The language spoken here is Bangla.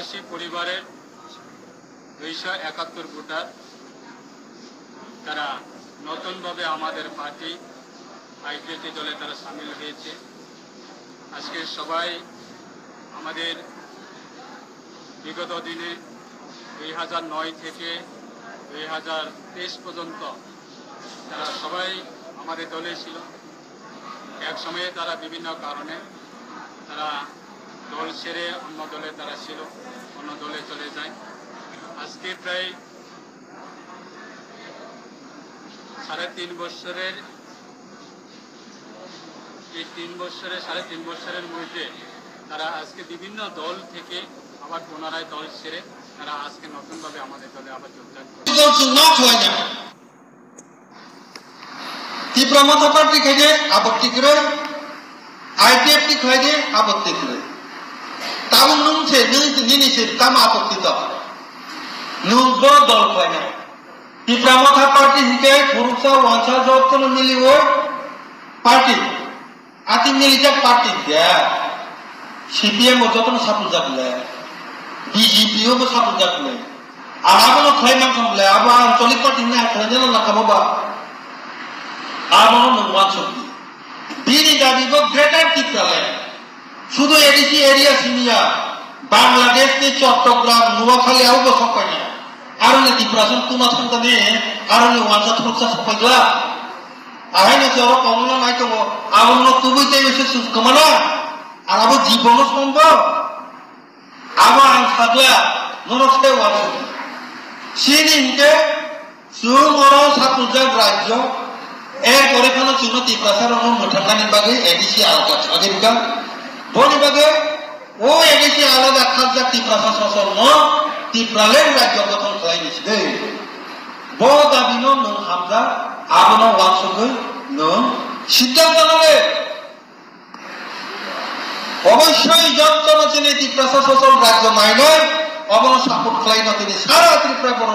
আদিবাসী পরিবারের 271 ভোটার তারা নতুনভাবে আমাদের পার্টি আইপিএলটি দলে তারা সামিল হয়েছে। আজকে সবাই আমাদের বিগত দিনে 2009 থেকে 2023 পর্যন্ত তারা সবাই আমাদের দলে ছিল। এক সময়ে তারা বিভিন্ন কারণে তারা দল ছেড়ে অন্য দলে তারা ছিল, অন্য দলে চলে যায়। আজকে প্রায় 3.5 বছরের এই 3.5 বছরের মধ্যে তারা আজকে বিভিন্ন দল থেকে আবার পুনরায় দল ছেড়ে তারা আজকে নতুনভাবে আমাদের দলে আবার যোগদান করে। ত্রিপুরা মাথা পার্টি খাইছে আপত্তি করে, আইপিএফটি খাইছে আপত্তি করে, তাও নুনছে নিনিছে তাম আপত্তি তো নুনব দল খায় না। ত্রিপুরা মাথা পার্টি হিকে পুরুষা ওয়ানসা জবতন মিলিব পার্টি আতি মিলিজাক পার্টি দিয়া সিপিএম যতন সাপোর্ট জাকলে বিজেপিও সাপোর্ট জাকলে আবানো খাই মাংসমলে আবা আঞ্চলিক পার্টি না খাইনা লাকাববা আবানো নওয়ান শক্তি বিনি দাবিব গ্রেটার ত্রিপুরাল্যান্ড শুধু এডিসি এরিয়া সিনিয়া বাংলাদেশ নি চট্টগ্রাম নোয়াখালী আও বসকাইনা আরনে ত্রিপুরাসন তুনা সন্তানে আরনে ওয়ানসা থরসা সপাইলা আহাইনা সর কমলা নাইতো আবন্ন তুবুইতে এসে সুকমানা আর আবো জীবন সম্ভব আবা আং সাগলা নরসে ওয়ানসা সিনি হিকে সুমর সাপুজা রাজ্য এরপরে কোনো চুনো ত্রিপুরাসার মোঠাকানি বাগে এডিসি আলাদা আগেরকা বনি বাগে ও এডিসি আলাদা খাজা ত্রিপুরাসা সসর্ম ত্রিপুরাল্যান্ড রাজ্য গঠন খাই নিছে ব দাবিন নং হামজা আবনো ওয়ানসগৈ নং সিদ্ধান্ত নলে অবশ্যই যন্ত্রণা চিনে ত্রিপুরাসা সসল রাজ্য নাই নয় অবনো সাপোর্ট খাই না তিনি সারা ত্রিপুরা বড়